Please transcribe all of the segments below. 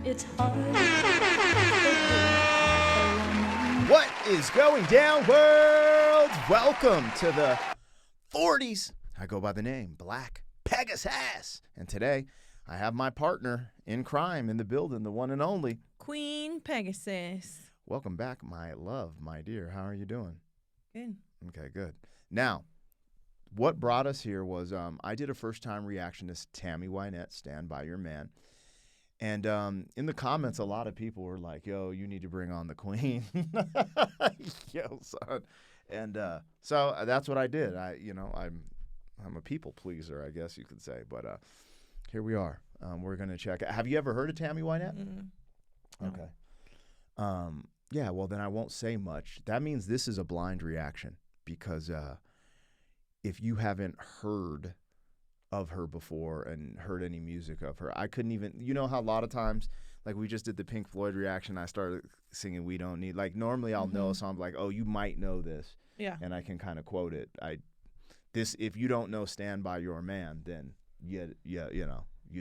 it's hard. What is going down, world? Welcome to the 40s. I go by the name Black Pegasus. And today, I have my partner in crime in the building, the one and only Queen Pegasus. Welcome back, my love, my dear. How are you doing? Good. Okay, good. Now, what brought us here was I did a first-time reaction to Tammy Wynette, Stand By Your Man. And in the comments, a lot of people were like, yo, you need to bring on the queen. Yo, son. And so that's what I did. I'm a people pleaser, I guess you could say. But here we are. We're going to check. Have you ever heard of Tammy Wynette? No. Okay. Yeah, well, then I won't say much. That means this is a blind reaction because if you haven't heard of her before and heard any music of her, I couldn't even, you know how a lot of times, like we just did the Pink Floyd reaction, I started singing We Don't Need, like normally I'll know a song like, oh, you might know this. Yeah. And I can kind of quote it. If you don't know Stand By Your Man, then you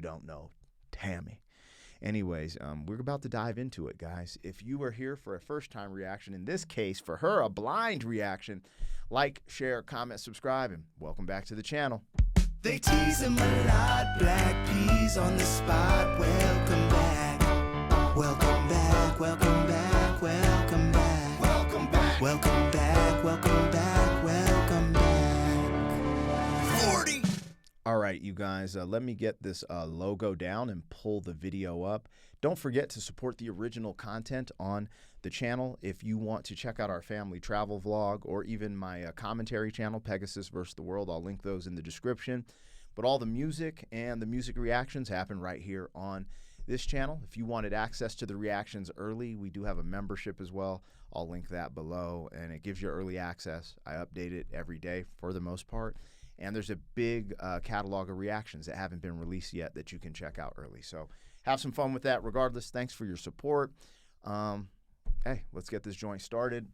don't know Tammy. Anyways, we're about to dive into it, guys. If you were here for a first-time reaction, in this case, for her, a blind reaction, like, share, comment, subscribe, and welcome back to the channel. They tease him a lot, black peas on the spot. Welcome back, welcome back, welcome back, welcome back, welcome back, welcome back, welcome back, welcome back. 40. All right, you guys, let me get this logo down and pull the video up. Don't forget to support the original content on the channel. If you want to check out our family travel vlog or even my commentary channel, Pegasus vs. the World, I'll link those in the description. But all the music and the music reactions happen right here on this channel. If you wanted access to the reactions early, we do have a membership as well. I'll link that below, and it gives you early access. I update it every day for the most part. And there's a big catalog of reactions that haven't been released yet that you can check out early. So have some fun with that. Regardless, thanks for your support. Hey, let's get this joint started.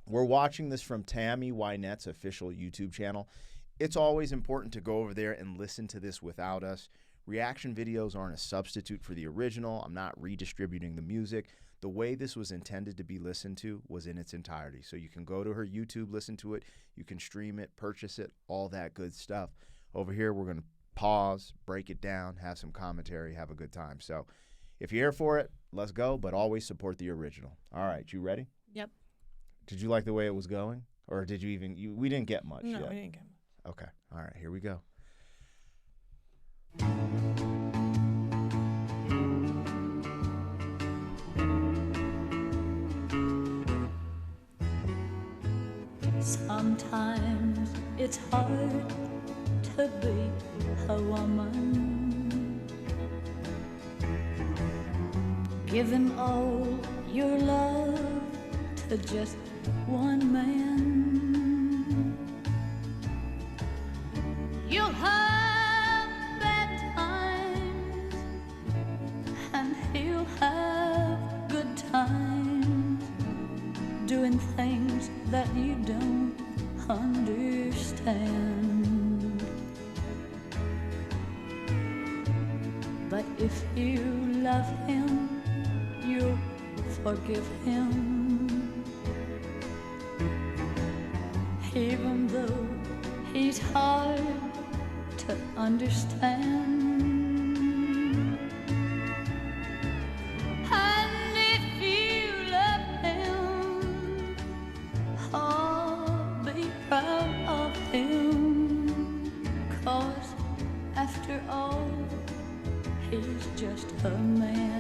We're watching this from Tammy Wynette's official YouTube channel. It's always important to go over there and listen to this without us. Reaction videos aren't a substitute for the original. I'm not redistributing the music. The way this was intended to be listened to was in its entirety. So you can go to her YouTube, listen to it. You can stream it, purchase it, all that good stuff. Over here, we're going to pause, break it down, have some commentary, have a good time. So if you're here for it, let's go, but always support the original. All right, you ready? Yep. Did you like the way it was going? Or did you even, we didn't get much No, yet. we didn't get much. Okay, all right, here we go. Sometimes it's hard to be a woman, giving all your love to just one man. You'll have bad times and he'll have good times, doing things that you don't understand. But if you love him, you'll forgive him, even though he's hard to understand. And if you love him, oh, be proud of him, 'cause after all, he's just a man.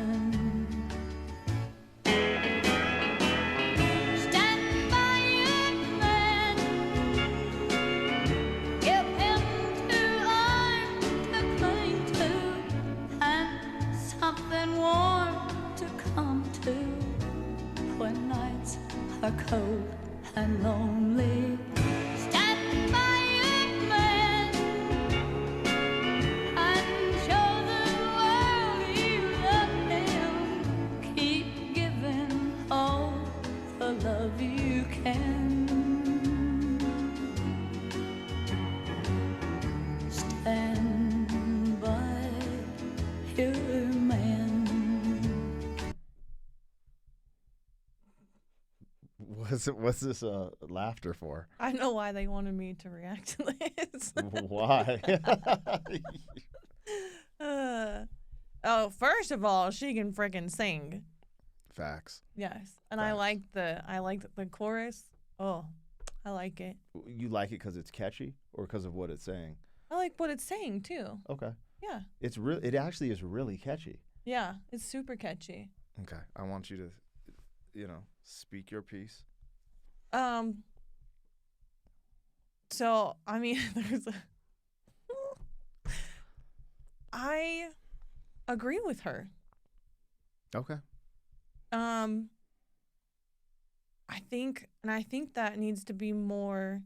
Are cold and lonely. Stand by your man and show the world you love him. Keep giving all the love you can. Stand by your man. What's this laughter for? I know why they wanted me to react to this. Why? Oh, first of all, she can freaking sing. Facts. Yes, and I Facts. like the chorus. Oh, I like it. You like it because it's catchy, or because of what it's saying? I like what it's saying too. Okay. Yeah, It's real. It actually is really catchy. yeah, it's super catchy. Okay. I want you to, speak your piece. So I mean, I agree with her. Okay. I think that needs to be more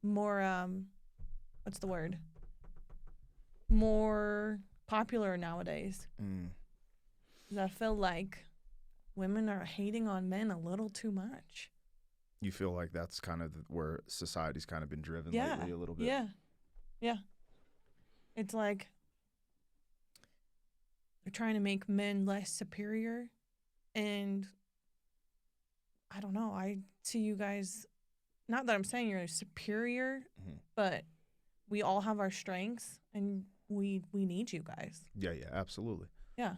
what's the word? More popular nowadays. Mm. 'Cause I feel like women are hating on men a little too much. You feel like that's kind of where society's kind of been driven Yeah. lately a little bit. Yeah. Yeah. It's like they're trying to make men less superior, and I don't know. I see you guys, not that I'm saying you're superior, Mhm. but we all have our strengths, and we need you guys. Yeah, absolutely. Yeah.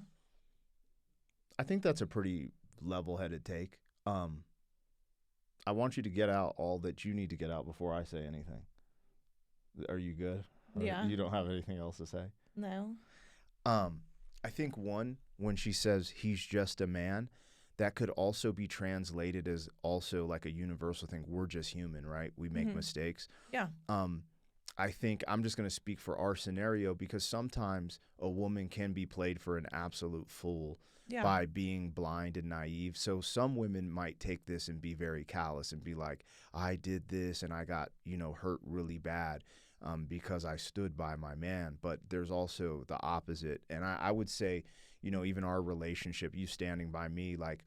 I think that's a pretty level-headed take. I want you to get out all that you need to get out before I say anything. Are you good? Or Yeah. You don't have anything else to say? No. I think when she says he's just a man, that could also be translated as also like a universal thing. We're just human, right? We make Mhm. mistakes. Yeah. I think I'm just going to speak for our scenario because sometimes a woman can be played for an absolute fool Yeah. by being blind and naive. So some women might take this and be very callous and be like, I did this and I got, hurt really bad because I stood by my man. But there's also the opposite. And I would say, even our relationship, you standing by me, like,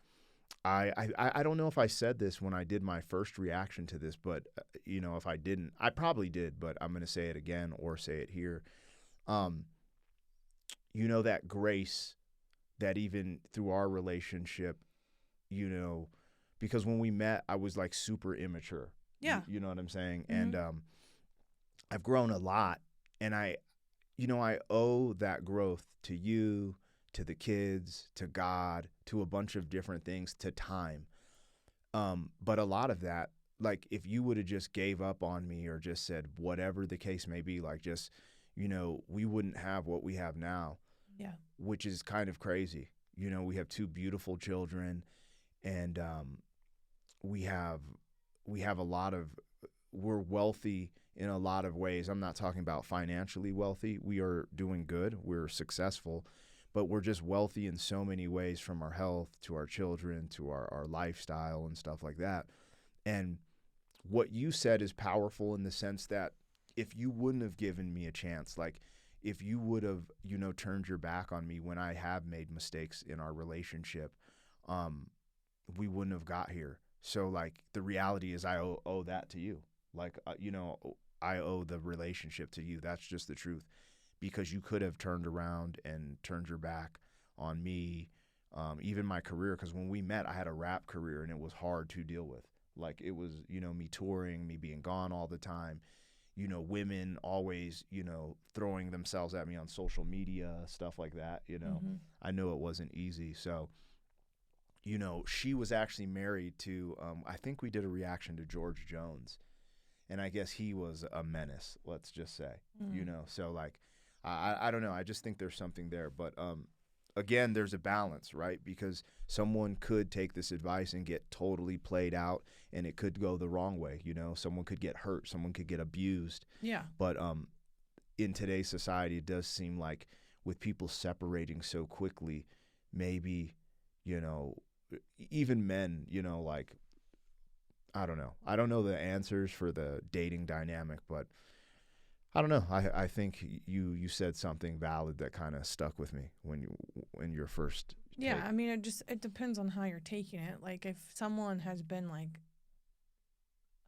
I don't know if I said this when I did my first reaction to this, but if I didn't, I probably did, but I'm going to say it again or say it here. That grace that even through our relationship, because when we met, I was like super immature. Yeah. You know what I'm saying? Mhm. And I've grown a lot, and I owe that growth to you, to the kids, to God, to a bunch of different things, to time. But a lot of that, like if you would have just gave up on me or just said whatever the case may be, like just, we wouldn't have what we have now. Yeah. Which is kind of crazy. We have two beautiful children, and we have a lot of, we're wealthy in a lot of ways. I'm not talking about financially wealthy. We are doing good. We're successful, but we're just wealthy in so many ways, from our health to our children to our lifestyle and stuff like that. And what you said is powerful in the sense that if you wouldn't have given me a chance, like if you would have, turned your back on me when I have made mistakes in our relationship, we wouldn't have got here. So like the reality is I owe that to you. Like, I owe the relationship to you. That's just the truth, because you could have turned around and turned your back on me, even my career. Because when we met, I had a rap career and it was hard to deal with. Like it was, me touring, me being gone all the time, women always, throwing themselves at me on social media, stuff like that. Mhm. I know it wasn't easy. So, she was actually married to, I think we did a reaction to George Jones. And I guess he was a menace, let's just say, so like, I don't know. I just think there's something there. But again, there's a balance, right? Because someone could take this advice and get totally played out, and it could go the wrong way. Someone could get hurt. Someone could get abused. Yeah. But in today's society, it does seem like with people separating so quickly, maybe, even men, like, I don't know. I don't know the answers for the dating dynamic, but I don't know. I think you said something valid that kind of stuck with me when your first Yeah, take. I mean, it depends on how you're taking it. Like, if someone has been like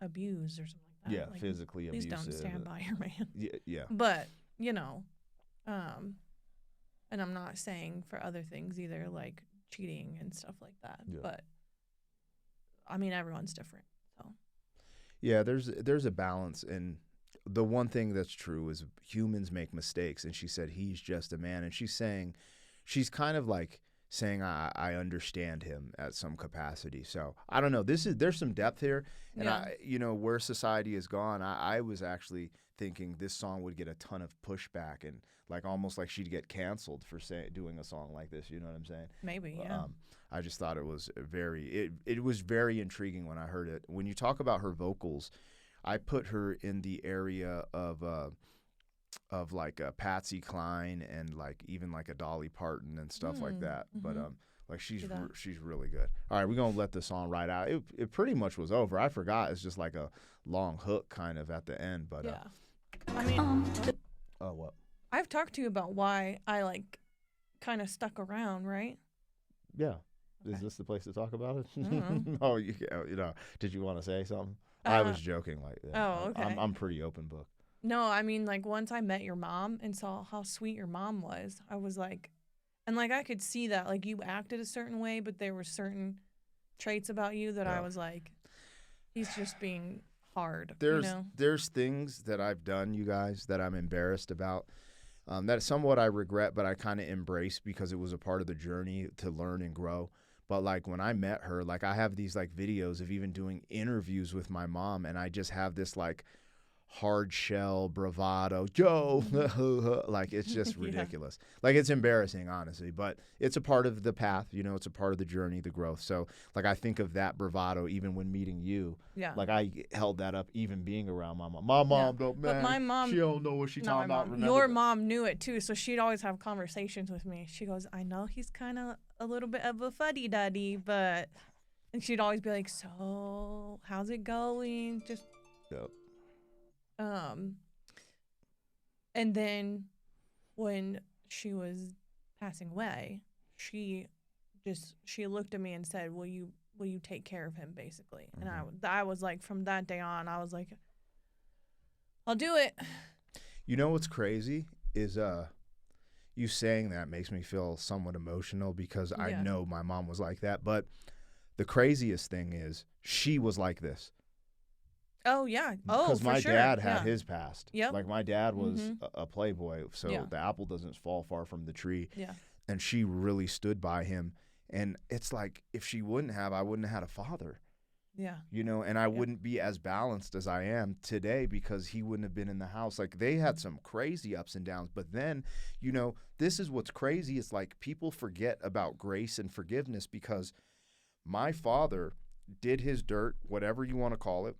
abused or something like that, Yeah, like, physically please abusive. don't stand by your man. Yeah. But and I'm not saying for other things either, like cheating and stuff like that. Yeah. But I mean, everyone's different. So Yeah, there's a balance, and the one thing that's true is humans make mistakes. And she said he's just a man, and she's kind of like saying I understand him at some capacity. So I don't know. There's some depth here, and where society has gone. I was actually thinking this song would get a ton of pushback, and like almost like she'd get canceled for doing a song like this. You know what I'm saying? maybe, yeah. I just thought it was it was very intriguing when I heard it. When you talk about her vocals, I put her in the area of like a Patsy Cline and like even like a Dolly Parton and stuff like that. But like she's really good. All right, we're gonna let this song ride out. It pretty much was over. I forgot it's just like a long hook kind of at the end. But Yeah. I mean, oh what? I've talked to you about why I like kind of stuck around, right? Yeah. Is Okay. this the place to talk about it? I don't know. Oh, you know. Did you want to say something? I was Uh, joking. Like, oh, okay. I'm pretty open book. No, I mean, like, once I met your mom and saw how sweet your mom was, I was like, and like, I could see that, like, you acted a certain way, but there were certain traits about you that I Yeah. was like, he's just being hard, There's things that I've done, you guys, that I'm embarrassed about. That somewhat I regret, but I kind of embrace because it was a part of the journey to learn and grow. But like when I met her, like I have these like videos of even doing interviews with my mom, and I just have this like hard shell bravado, Joe, like it's just ridiculous. Like it's embarrassing, honestly, but it's a part of the path, it's a part of the journey, the growth. So like I think of that bravado even when meeting you. Yeah. Like I held that up even being around my mom. My mom don't, man, But my mom, she don't know what she not talking my about. mom, Remember your that. mom knew it too, so she'd always have conversations with me. She goes, I know he's kind of a little bit of a fuddy-duddy, but, and she'd always be like, so how's it going? Just, Yep. And then when she was passing away, she looked at me and said, will you take care of him, basically? And I was like, from that day on, I was like, I'll do it. You know what's crazy is you saying that makes me feel somewhat emotional because I Yeah. know my mom was like that. But the craziest thing is she was like this. Oh, yeah. Oh, Because for my sure. dad had Yeah. his past. Yep. Like my dad was Mhm. a playboy, so Yeah. the apple doesn't fall far from the tree. Yeah. And she really stood by him. And it's like if she wouldn't have, I wouldn't have had a father. Yeah. And I wouldn't be as balanced as I am today because he wouldn't have been in the house. Like they had some crazy ups and downs, but then, this is what's crazy. It's like people forget about grace and forgiveness because my father did his dirt, whatever you want to call it.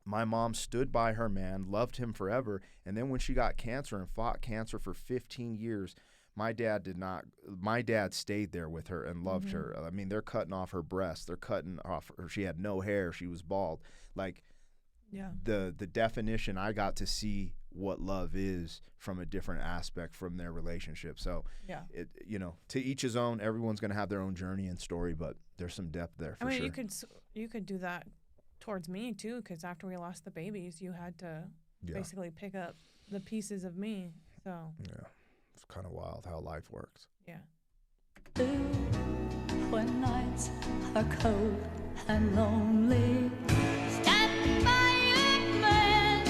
My mom stood by her man, loved him forever. And then when she got cancer and fought cancer for 15 years, my dad did not. My dad stayed there with her and loved her. I mean, they're cutting off her breasts. They're cutting off her. She had no hair. She was bald. Like Yeah. the definition, I got to see what love is from a different aspect from their relationship. So, Yeah. to each his own. Everyone's going to have their own journey and story, but there's some depth there for I mean, sure. you could do that towards me too, because after we lost the babies, you had to Yeah. basically pick up the pieces of me. So Yeah. It's kind of wild how life works. yeah. When nights are cold and lonely, stand by your man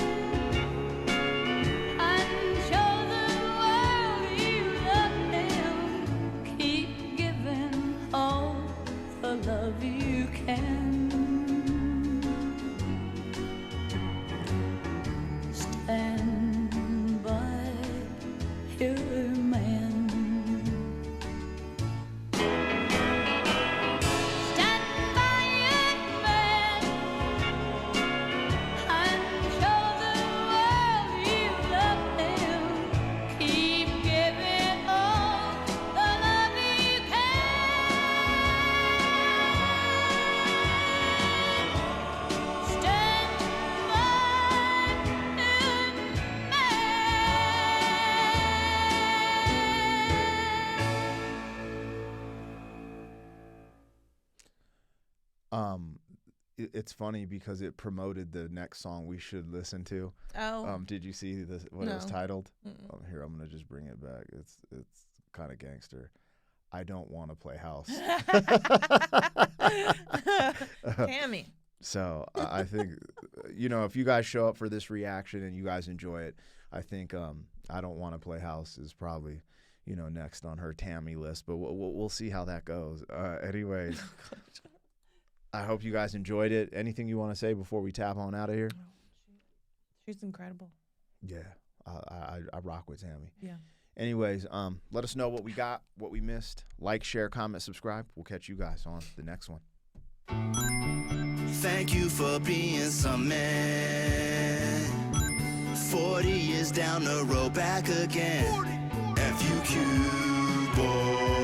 and show the world you love him. Keep giving all the love you can. Stand by your man. Stand by your man and show the world you love him. Keep giving all the love you can. Stand by your man. It's funny because it promoted the next song we should listen to. Oh. Did you see what it was No. titled? Mm-mm. Here, I'm gonna just bring it back. It's kind of gangster. I don't want to play house. Tammy. So I think, if you guys show up for this reaction and you guys enjoy it, I think I Don't Want to Play House is probably, next on her Tammy list. But we'll see how that goes. Anyways, I hope you guys enjoyed it. Anything you want to say before we tap on out of here? She's incredible. Yeah, I rock with Tammy. Yeah. Anyways, let us know what we got, what we missed. Like, share, comment, subscribe. We'll catch you guys on the next one. Thank you for being some man. 40 years down the road, back again. FUQ, boy.